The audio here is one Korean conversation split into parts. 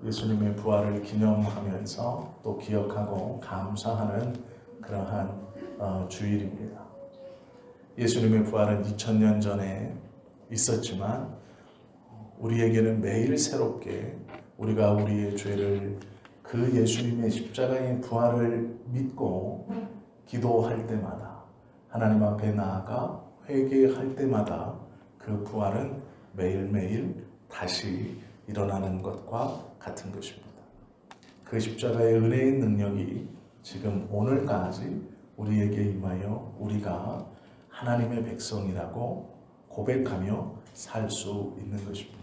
예수님의 부활을 기념하면서 또 기억하고 감사하는 그러한 주일입니다. 예수님의 부활은 2000년 전에 있었지만 우리에게는 매일 새롭게 우리가 우리의 죄를 그 예수님의 십자가의 부활을 믿고 기도할 때마다 하나님 앞에 나아가 회개할 때마다 그 부활은 매일매일 다시 일어나는 것과 같은 것입니다. 그 십자가의 은혜의 능력이 지금 오늘까지 우리에게 임하여 우리가 하나님의 백성이라고 고백하며 살 수 있는 것입니다.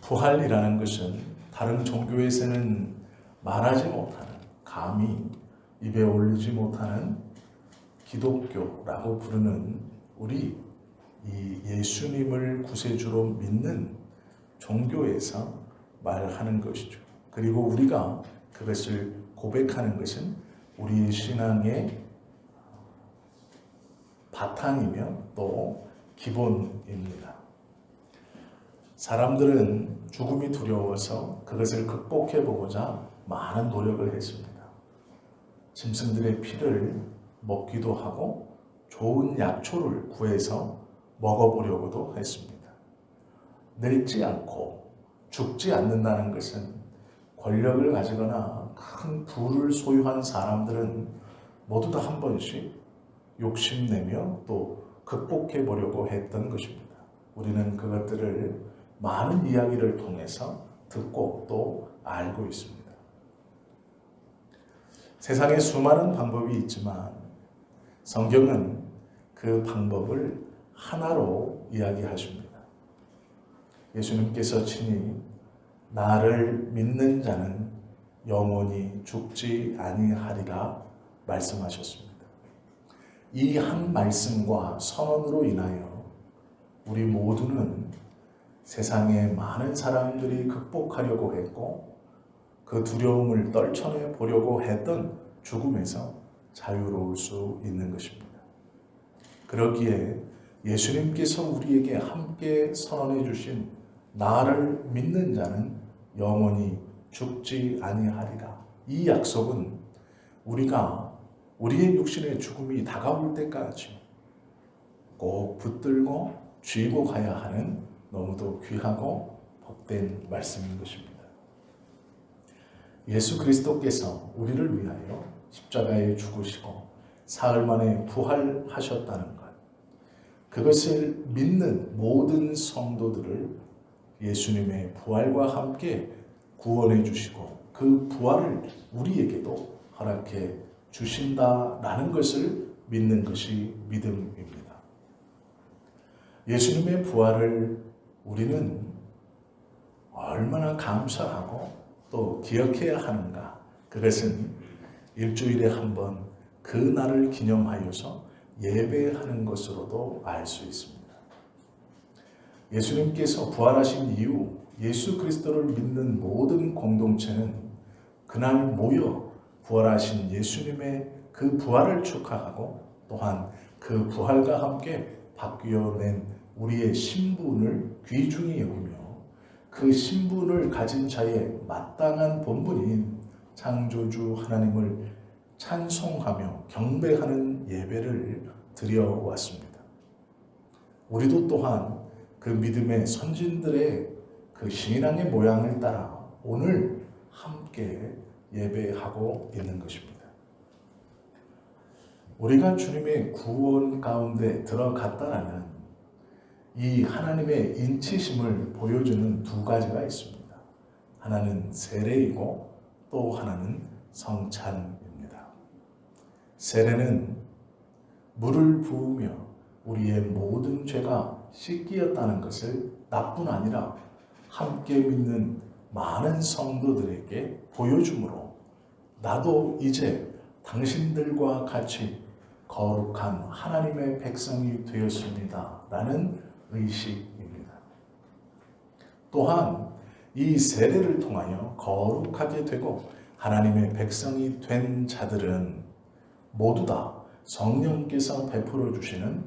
부활이라는 것은 다른 종교에서는 말하지 못하는, 감히 입에 올리지 못하는 기독교라고 부르는 우리 이 예수님을 구세주로 믿는 종교에서 말하는 것이죠. 그리고 우리가 그것을 고백하는 것은 우리의 신앙의 바탕이며 또 기본입니다. 사람들은 죽음이 두려워서 그것을 극복해보고자 많은 노력을 했습니다. 짐승들의 피를 먹기도 하고 좋은 약초를 구해서 먹어보려고도 했습니다. 늙지 않고 죽지 않는다는 것은 권력을 가지거나 큰 부를 소유한 사람들은 모두 다 한 번씩 욕심내며 또 극복해 보려고 했던 것입니다. 우리는 그것들을 많은 이야기를 통해서 듣고 또 알고 있습니다. 세상에 수많은 방법이 있지만 성경은 그 방법을 하나로 이야기하십니다. 예수님께서 친히 나를 믿는 자는 영원히 죽지 아니하리라 말씀하셨습니다. 이 한 말씀과 선언으로 인하여 우리 모두는 세상에 많은 사람들이 극복하려고 했고 그 두려움을 떨쳐내 보려고 했던 죽음에서 자유로울 수 있는 것입니다. 그러기에 예수님께서 우리에게 함께 선언해 주신 나를 믿는 자는 영원히 죽지 아니하리라. 이 약속은 우리가 우리의 육신의 죽음이 다가올 때까지 꼭 붙들고 쥐고 가야 하는 너무도 귀하고 복된 말씀인 것입니다. 예수 그리스도께서 우리를 위하여 십자가에 죽으시고 사흘 만에 부활하셨다는 것, 그것을 믿는 모든 성도들을 예수님의 부활과 함께 구원해 주시고 그 부활을 우리에게도 허락해 주신다라는 것을 믿는 것이 믿음입니다. 예수님의 부활을 우리는 얼마나 감사하고 또 기억해야 하는가? 그것은 일주일에 한 번 그 날을 기념하여서 예배하는 것으로도 알 수 있습니다. 예수님께서 부활하신 이후 예수 그리스도를 믿는 모든 공동체는 그날 모여 부활하신 예수님의 그 부활을 축하하고 또한 그 부활과 함께 바뀌어낸 우리의 신분을 귀중히 여기며 그 신분을 가진 자의 마땅한 본분인 창조주 하나님을 찬송하며 경배하는 예배를 드려왔습니다. 우리도 또한 그 믿음의 선진들의 그 신앙의 모양을 따라 오늘 함께 예배하고 있는 것입니다. 우리가 주님의 구원 가운데 들어갔다라는 이 하나님의 인치심을 보여주는 두 가지가 있습니다. 하나는 세례이고 또 하나는 성찬입니다. 세례는 물을 부으며 우리의 모든 죄가 씻기었다는 것을 나뿐 아니라 함께 믿는 많은 성도들에게 보여주므로 나도 이제 당신들과 같이 거룩한 하나님의 백성이 되었습니다 라는 의식입니다. 또한 이 세례를 통하여 거룩하게 되고 하나님의 백성이 된 자들은 모두 다 성령께서 베풀어 주시는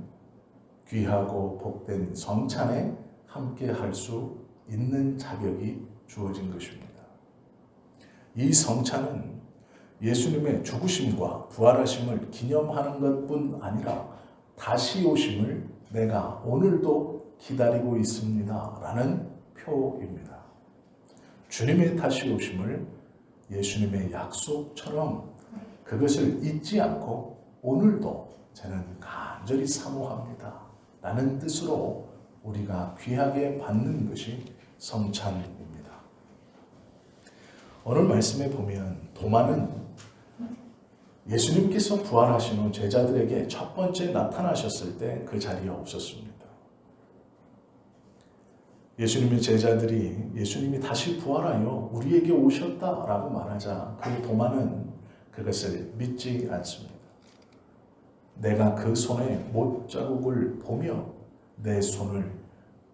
귀하고 복된 성찬에 함께 할 수 있는 자격이 주어진 것입니다. 이 성찬은 예수님의 죽으심과 부활하심을 기념하는 것뿐 아니라 다시 오심을 내가 오늘도 기다리고 있습니다 라는 표입니다. 주님의 다시 오심을 예수님의 약속처럼 그것을 잊지 않고 오늘도 저는 간절히 사모합니다 라는 뜻으로 우리가 귀하게 받는 것이 성찬입니다. 오늘 말씀에 보면 도마는 예수님께서 부활하신 후 제자들에게 첫 번째 나타나셨을 때 그 자리에 없었습니다. 예수님의 제자들이 예수님이 다시 부활하여 우리에게 오셨다라고 말하자 그 도마는 그것을 믿지 않습니다. 내가 그 손에 못자국을 보며 내 손을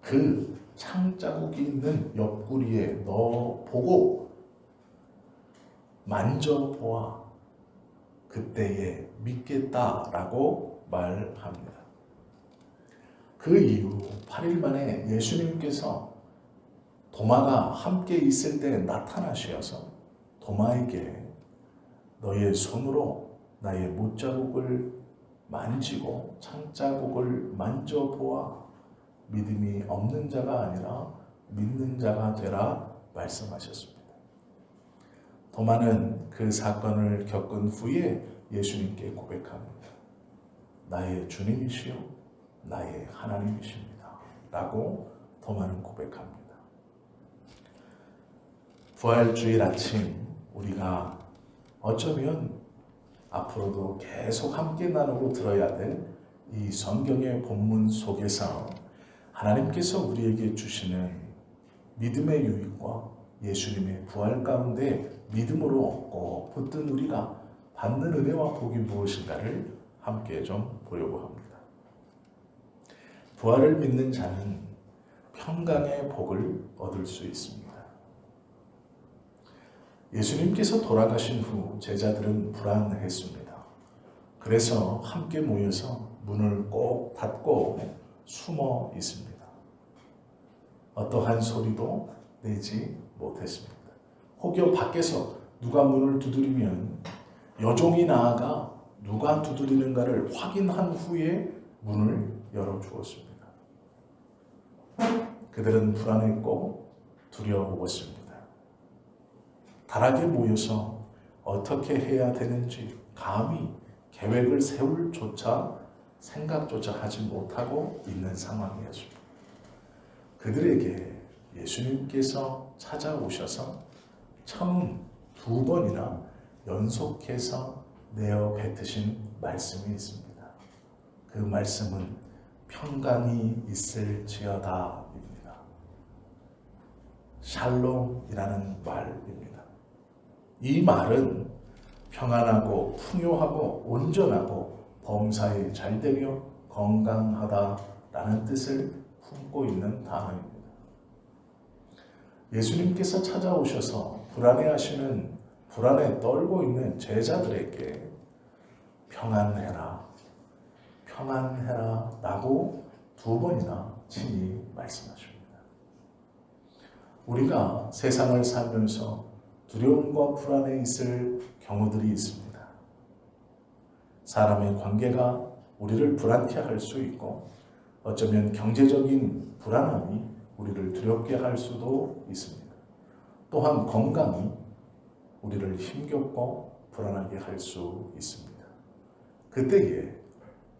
그 창자국이 있는 옆구리에 넣어보고 만져보아 그때에 믿겠다라고 말합니다. 그 이후 8일 만에 예수님께서 도마가 함께 있을 때 나타나셔서 도마에게 너의 손으로 나의 못자국을 만지고 창자국을 만져보아 믿음이 없는 자가 아니라 믿는 자가 되라 말씀하셨습니다. 도마는 그 사건을 겪은 후에 예수님께 고백합니다. 나의 주님이시요 나의 하나님이십니다 라고 도마는 고백합니다. 부활주일 아침 우리가 어쩌면 앞으로도 계속 함께 나누고 들어야 될 이 성경의 본문 속에서 하나님께서 우리에게 주시는 믿음의 유익과 예수님의 부활 가운데 믿음으로 얻고 붙든 우리가 받는 은혜와 복이 무엇인가를 함께 좀 보려고 합니다. 부활을 믿는 자는 평강의 복을 얻을 수 있습니다. 예수님께서 돌아가신 후 제자들은 불안했습니다. 그래서 함께 모여서 문을 꼭 닫고 숨어 있습니다. 어떠한 소리도 내지 못했습니다. 혹여 밖에서 누가 문을 두드리면 여종이 나아가 누가 두드리는가를 확인한 후에 문을 열어주었습니다. 그들은 불안했고 두려웠습니다. 다락에 모여서 어떻게 해야 되는지 감히 계획을 세울 생각조차 하지 못하고 있는 상황이었습니다. 그들에게 예수님께서 찾아오셔서 처음 2번이나 연속해서 내어 뱉으신 말씀이 있습니다. 그 말씀은 평강이 있을지어다입니다. 샬롬이라는 말입니다. 이 말은 평안하고 풍요하고 온전하고 범사에 잘되며 건강하다라는 뜻을 품고 있는 단어입니다. 예수님께서 찾아오셔서 불안해하시는 불안에 떨고 있는 제자들에게 평안해라, 평안해라 라고 2번이나 친히 말씀하십니다. 우리가 세상을 살면서 두려움과 불안에 있을 경우들이 있습니다. 사람의 관계가 우리를 불안케 할 수 있고 어쩌면 경제적인 불안함이 우리를 두렵게 할 수도 있습니다. 또한 건강이 우리를 힘겹고 불안하게 할 수 있습니다. 그때에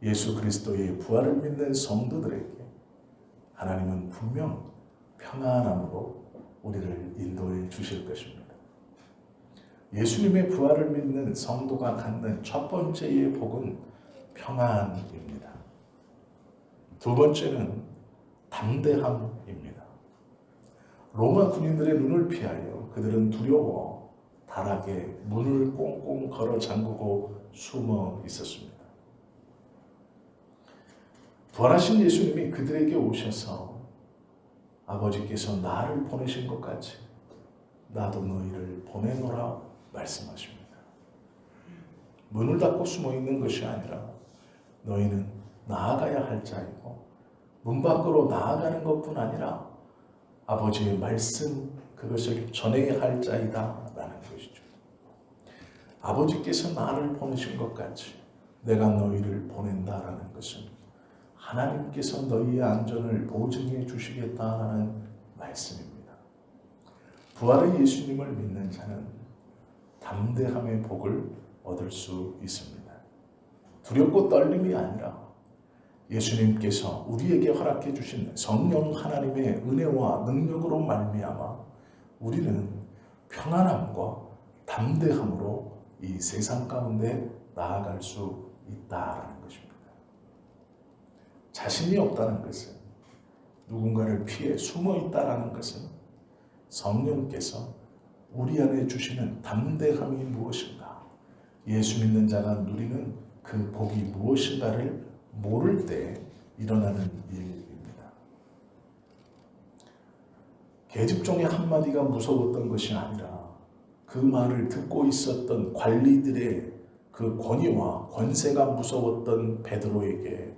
예수 그리스도의 부활을 믿는 성도들에게 하나님은 분명 평안함으로 우리를 인도해 주실 것입니다. 예수님의 부활을 믿는 성도가 갖는 첫 번째의 복은 평안입니다. 2번째는 담대함입니다. 로마 군인들의 눈을 피하여 그들은 두려워 다락에 문을 꽁꽁 걸어 잠그고 숨어 있었습니다. 부활하신 예수님이 그들에게 오셔서 아버지께서 나를 보내신 것 같이 나도 너희를 보내노라 말씀하십니다. 문을 닫고 숨어 있는 것이 아니라 너희는 나아가야 할 자이고 문 밖으로 나아가는 것뿐 아니라 아버지의 말씀 그것을 전해야 할 자이다 라는 것이죠. 아버지께서 나를 보내신 것 같이 내가 너희를 보낸다라는 것은 하나님께서 너희의 안전을 보증해 주시겠다라는 말씀입니다. 부활의 예수님을 믿는 자는 담대함의 복을 얻을 수 있습니다. 두렵고 떨림이 아니라 예수님께서 우리에게 허락해 주신 성령 하나님의 은혜와 능력으로 말미암아 우리는 평안함과 담대함으로 이 세상 가운데 나아갈 수 있다라는 것입니다. 자신이 없다는 것은, 누군가를 피해 숨어 있다라는 것은 성령께서 우리 안에 주시는 담대함이 무엇인가, 예수 믿는 자가 누리는 그 복이 무엇인가를 모를 때 일어나는 일입니다. 계집종의 한마디가 무서웠던 것이 아니라 그 말을 듣고 있었던 관리들의 그 권위와 권세가 무서웠던 베드로에게,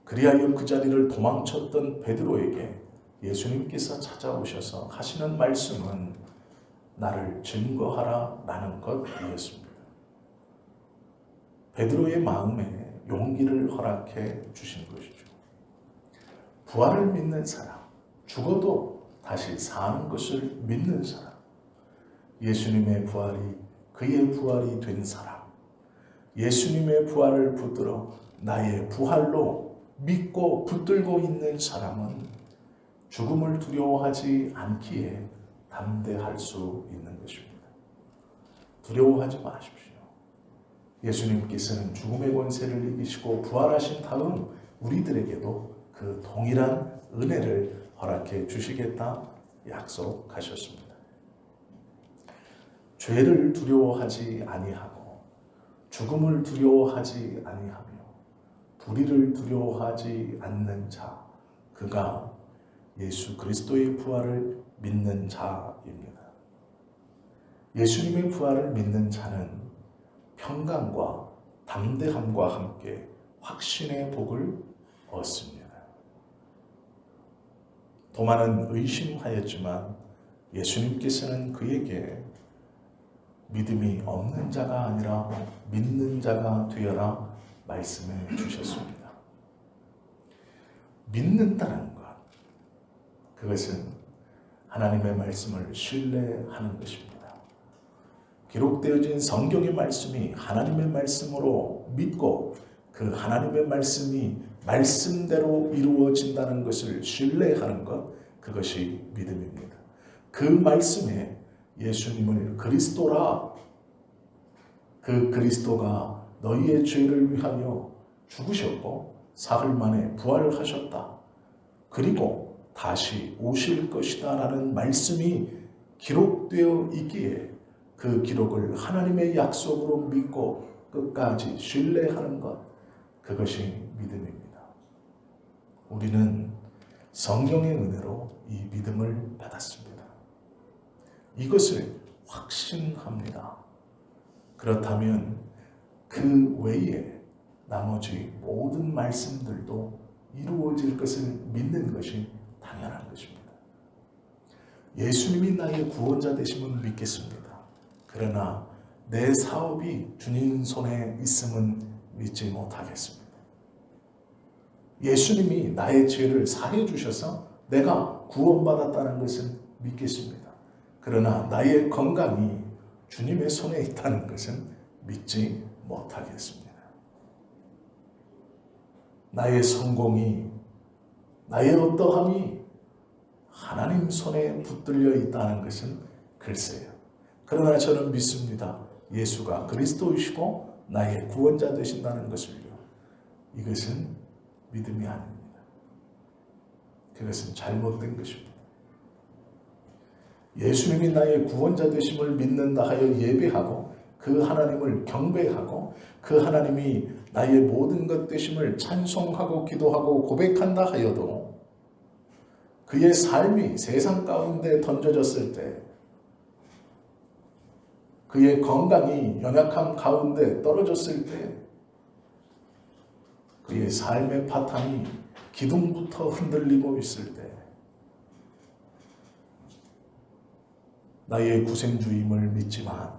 그리하여 그 자리를 도망쳤던 베드로에게 예수님께서 찾아오셔서 하시는 말씀은 나를 증거하라 라는 것이었습니다. 베드로의 마음에 용기를 허락해 주신 것이죠. 부활을 믿는 사람, 죽어도 다시 사는 것을 믿는 사람, 예수님의 부활이 그의 부활이 된 사람, 예수님의 부활을 붙들어 나의 부활로 믿고 붙들고 있는 사람은 죽음을 두려워하지 않기에 담대할 수 있는 것입니다. 두려워하지 마십시오. 예수님께서는 죽음의 권세를 이기시고 부활하신 다음 우리들에게도 그 동일한 은혜를 허락해 주시겠다 약속하셨습니다. 죄를 두려워하지 아니하고 죽음을 두려워하지 아니하며 불의를 두려워하지 않는 자, 그가 예수 그리스도의 부활을 믿는 자입니다. 예수님의 부활을 믿는 자는 평강과 담대함과 함께 확신의 복을 얻습니다. 도마는 의심하였지만 예수님께서는 그에게 믿음이 없는 자가 아니라 믿는 자가 되어라 말씀해 주셨습니다. 믿는다는 것, 그것은 하나님의 말씀을 신뢰하는 것입니다. 기록되어진 성경의 말씀이 하나님의 말씀으로 믿고 그 하나님의 말씀이 말씀대로 이루어진다는 것을 신뢰하는 것, 그것이 믿음입니다. 그 말씀에 예수님을 그리스도라, 그 그리스도가 너희의 죄를 위하여 죽으셨고 사흘 만에 부활하셨다, 그리고 다시 오실 것이다 라는 말씀이 기록되어 있기에 그 기록을 하나님의 약속으로 믿고 끝까지 신뢰하는 것, 그것이 믿음입니다. 우리는 성경의 은혜로 이 믿음을 받았습니다. 이것을 확신합니다. 그렇다면 그 외에 나머지 모든 말씀들도 이루어질 것을 믿는 것이 당연한 것입니다. 예수님이 나의 구원자 되심은 믿겠습니다. 그러나 내 사업이 주님 손에 있음은 믿지 못하겠습니다. 예수님이 나의 죄를 사해 주셔서 내가 구원받았다는 것은 믿겠습니다. 그러나 나의 건강이 주님의 손에 있다는 것은 믿지 못하겠습니다. 나의 성공이, 나의 어떠함이 하나님 손에 붙들려 있다는 것은 글쎄요. 그러나 저는 믿습니다. 예수가 그리스도이시고 나의 구원자 되신다는 것을요. 이것은 믿음이 아닙니다. 그것은 잘못된 것입니다. 예수님이 나의 구원자 되심을 믿는다 하여 예배하고 그 하나님을 경배하고 그 하나님이 나의 모든 것 되심을 찬송하고 기도하고 고백한다 하여도 그의 삶이 세상 가운데 던져졌을 때, 그의 건강이 연약함 가운데 떨어졌을 때, 그의 삶의 바탕이 기둥부터 흔들리고 있을 때, 나의 구생주임을 믿지만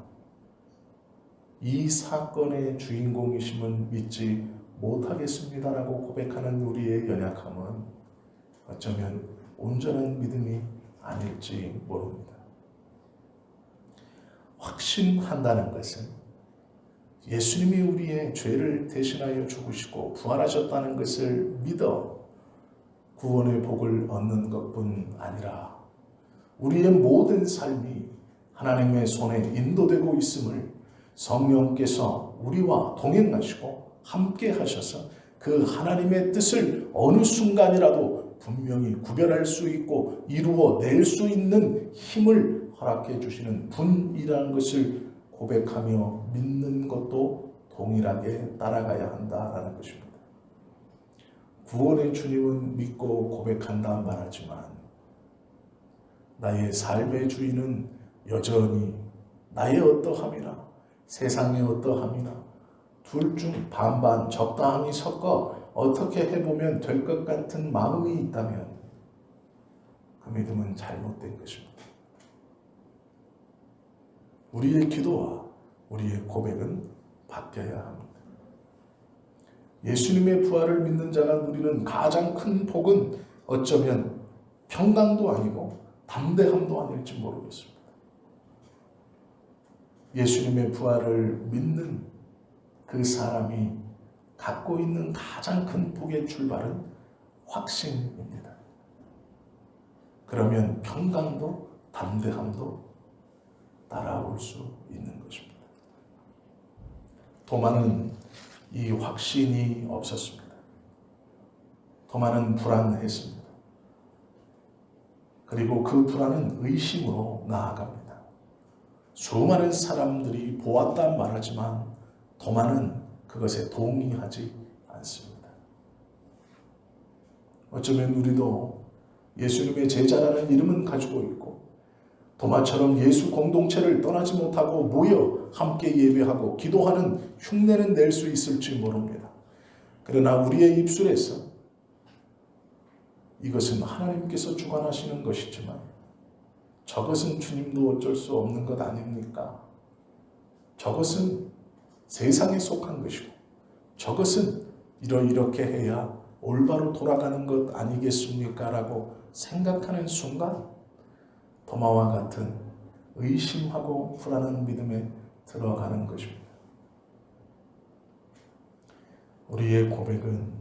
이 사건의 주인공이심은 믿지 못하겠습니다라고 고백하는 우리의 연약함은 어쩌면 온전한 믿음이 아닐지 모릅니다. 확신한다는 것은 예수님이 우리의 죄를 대신하여 죽으시고 부활하셨다는 것을 믿어 구원의 복을 얻는 것뿐 아니라 우리의 모든 삶이 하나님의 손에 인도되고 있음을 성령께서 우리와 동행하시고 함께 하셔서 그 하나님의 뜻을 어느 순간이라도 분명히 구별할 수 있고 이루어낼 수 있는 힘을 허락해 주시는 분이라는 것을 고백하며 믿는 것도 동일하게 따라가야 한다라는 것입니다. 구원의 주님은 믿고 고백한다 말하지만 나의 삶의 주인은 여전히 나의 어떠함이나 세상의 어떠함이나 둘 중 반반 적당히 섞어 어떻게 해보면 될 것 같은 마음이 있다면 그 믿음은 잘못된 것입니다. 우리의 기도와 우리의 고백은 바뀌어야 합니다. 예수님의 부활을 믿는 자가 누리는 가장 큰 복은 어쩌면 평강도 아니고 담대함도 아닐지 모르겠습니다. 예수님의 부활을 믿는 그 사람이 갖고 있는 가장 큰 복의 출발은 확신입니다. 그러면 평강도 담대함도 따라올 수 있는 것입니다. 도마는 이 확신이 없었습니다. 도마는 불안했습니다. 그리고 그 불안은 의심으로 나아갑니다. 수많은 사람들이 보았다 말하지만 도마는 그것에 동의하지 않습니다. 어쩌면 우리도 예수님의 제자라는 이름은 가지고 있고 도마처럼 예수 공동체를 떠나지 못하고 모여 함께 예배하고 기도하는 흉내는 낼 수 있을지 모릅니다. 그러나 우리의 입술에서 이것은 하나님께서 주관하시는 것이지만 저것은 주님도 어쩔 수 없는 것 아닙니까? 저것은 세상에 속한 것이고 저것은 이렇게 해야 올바로 돌아가는 것 아니겠습니까? 라고 생각하는 순간 도마와 같은 의심하고 불안한 믿음에 들어가는 것입니다. 우리의 고백은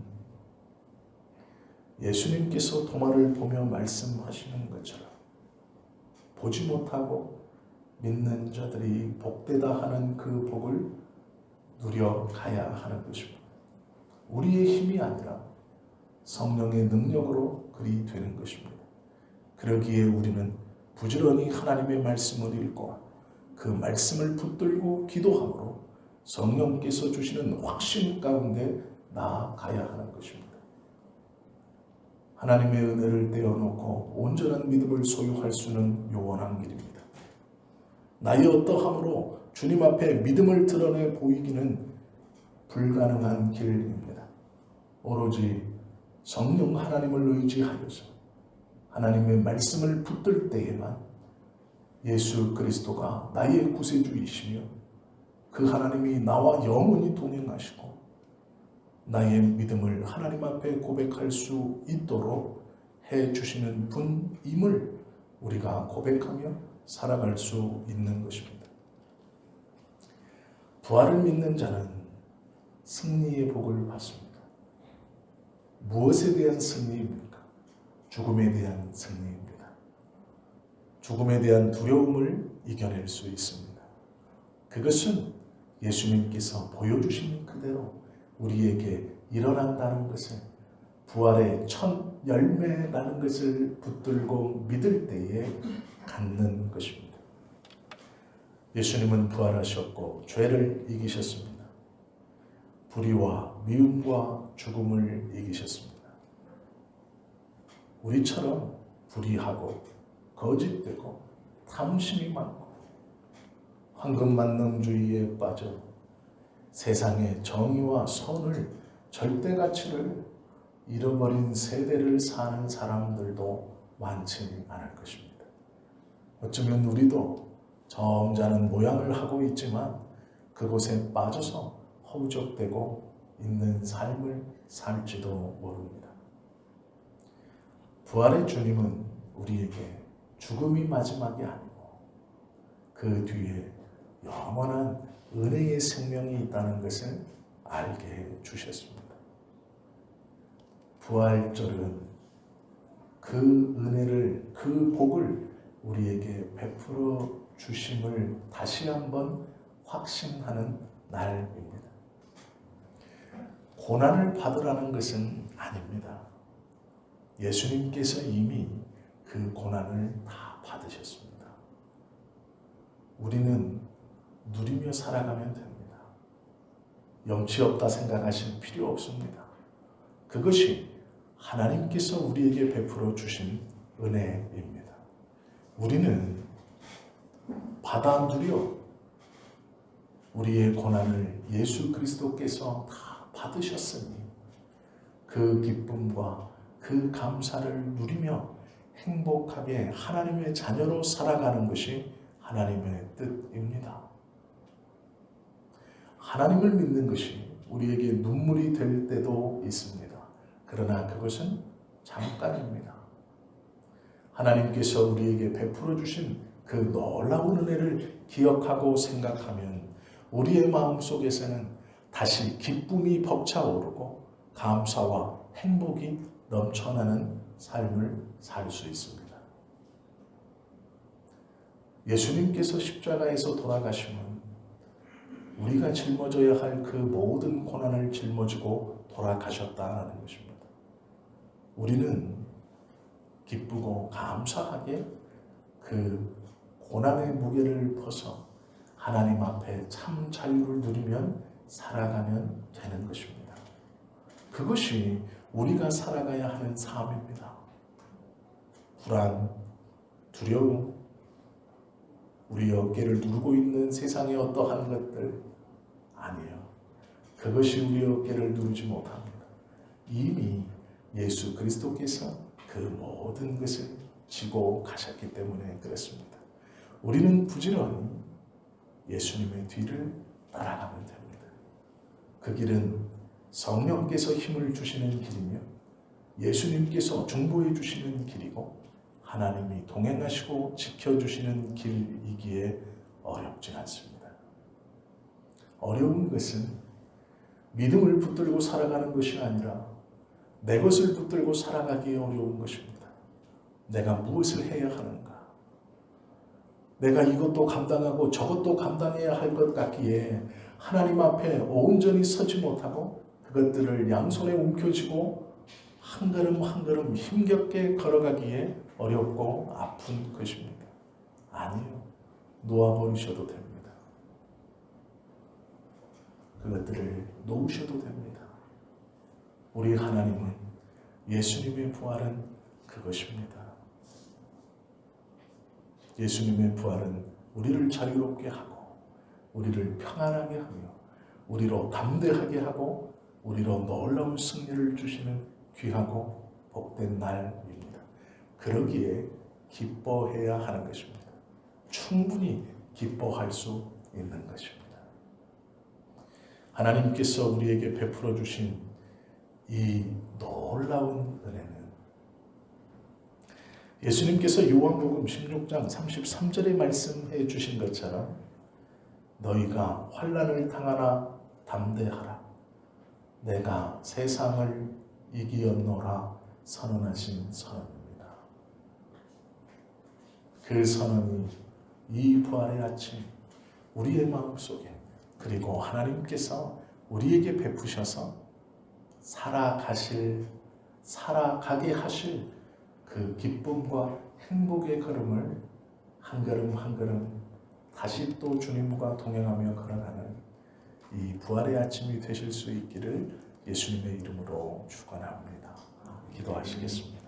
예수님께서 도마를 보며 말씀하시는 것처럼 보지 못하고 믿는 자들이 복되다 하는 그 복을 누려가야 하는 것입니다. 우리의 힘이 아니라 성령의 능력으로 그리 되는 것입니다. 그러기에 우리는 부지런히 하나님의 말씀을 읽고 그 말씀을 붙들고 기도함으로 성령께서 주시는 확신 가운데 나아가야 하는 것입니다. 하나님의 은혜를 떼어놓고 온전한 믿음을 소유할 수는 요원한 길입니다. 나의 어떠함으로 주님 앞에 믿음을 드러내 보이기는 불가능한 길입니다. 오로지 성령 하나님을 의지하여서 하나님의 말씀을 붙들 때에만 예수 그리스도가 나의 구세주이시며 그 하나님이 나와 영원히 동행하시고 나의 믿음을 하나님 앞에 고백할 수 있도록 해주시는 분임을 우리가 고백하며 살아갈 수 있는 것입니다. 부활을 믿는 자는 승리의 복을 받습니다. 무엇에 대한 승리입니까? 죽음에 대한 승리입니다. 죽음에 대한 두려움을 이겨낼 수 있습니다. 그것은 예수님께서 보여주신 그대로 우리에게 일어난다는 것을 부활의 첫 열매라는 것을 붙들고 믿을 때에 갖는 것입니다. 예수님은 부활하셨고 죄를 이기셨습니다. 불의와 미움과 죽음을 이기셨습니다. 우리처럼 불의하고 거짓되고 탐심이 많고 황금만능주의에 빠져 세상의 정의와 선을 절대 가치를 잃어버린 세대를 사는 사람들도 많지 않을 것입니다. 어쩌면 우리도 점잖은 모양을 하고 있지만 그곳에 빠져서 허우적대고 있는 삶을 살지도 모릅니다. 부활의 주님은 우리에게 죽음이 마지막이 아니고 그 뒤에 영원한 은혜의 생명이 있다는 것을 알게 해 주셨습니다. 부활절은 그 은혜를, 그 복을 우리에게 베풀어 주심을 다시 한번 확신하는 날입니다. 고난을 받으라는 것은 아닙니다. 예수님께서 이미 그 고난을 다 받으셨습니다. 우리는 누리며 살아가면 됩니다. 염치 없다 생각하실 필요 없습니다. 그것이 하나님께서 우리에게 베풀어 주신 은혜입니다. 우리는 받아 누려 우리의 고난을 예수 그리스도께서 다 받으셨으니 그 기쁨과 그 감사를 누리며 행복하게 하나님의 자녀로 살아가는 것이 하나님의 뜻입니다. 하나님을 믿는 것이 우리에게 눈물이 될 때도 있습니다. 그러나 그것은 잠깐입니다. 하나님께서 우리에게 베풀어 주신 그 놀라운 은혜를 기억하고 생각하면 우리의 마음속에서는 다시 기쁨이 벅차오르고 감사와 행복이 넘쳐나는 삶을 살 수 있습니다. 예수님께서 십자가에서 돌아가시면 우리가 짊어져야 할 그 모든 고난을 짊어지고 돌아가셨다는 것입니다. 우리는 기쁘고 감사하게 그 고난의 무게를 벗어 하나님 앞에 참 자유를 누리면 살아가면 되는 것입니다. 그것이 우리가 살아가야 하는 삶입니다. 불안, 두려움, 우리 어깨를 누르고 있는 세상의 어떠한 것들 아니에요. 그것이 우리 어깨를 누르지 못합니다. 이미 예수 그리스도께서 그 모든 것을 지고 가셨기 때문에 그렇습니다. 우리는 부지런히 예수님의 뒤를 따라가면 됩니다. 그 길은 성령께서 힘을 주시는 길이며 예수님께서 중보해 주시는 길이고 하나님이 동행하시고 지켜주시는 길이기에 어렵지 않습니다. 어려운 것은 믿음을 붙들고 살아가는 것이 아니라 내 것을 붙들고 살아가기에 어려운 것입니다. 내가 무엇을 해야 하는가? 내가 이것도 감당하고 저것도 감당해야 할 것 같기에 하나님 앞에 온전히 서지 못하고 그것들을 양손에 움켜쥐고 한 걸음 한 걸음 힘겹게 걸어가기에 어렵고 아픈 것입니다. 아니요. 놓아버리셔도 됩니다. 그것들을 놓으셔도 됩니다. 우리 하나님은 예수님의 부활은 그것입니다. 예수님의 부활은 우리를 자유롭게 하고 우리를 평안하게 하며 우리로 담대하게 하고 우리로 놀라운 승리를 주시는 귀하고 복된 날입니다. 그러기에 기뻐해야 하는 것입니다. 충분히 기뻐할 수 있는 것입니다. 하나님께서 우리에게 베풀어 주신 이 놀라운 은혜는 예수님께서 요한복음 16장 33절에 말씀해 주신 것처럼 너희가 환난을 당하나 담대하라. 내가 세상을 이기었노라 선언하신 선언입니다. 그 선언이 이 부활의 아침 우리의 마음속에 그리고 하나님께서 우리에게 베푸셔서 살아가게 하실 그 기쁨과 행복의 걸음을 한 걸음 한 걸음 다시 또 주님과 동행하며 걸어가는 이 부활의 아침이 되실 수 있기를 예수님의 이름으로 축원합니다. 기도하시겠습니다.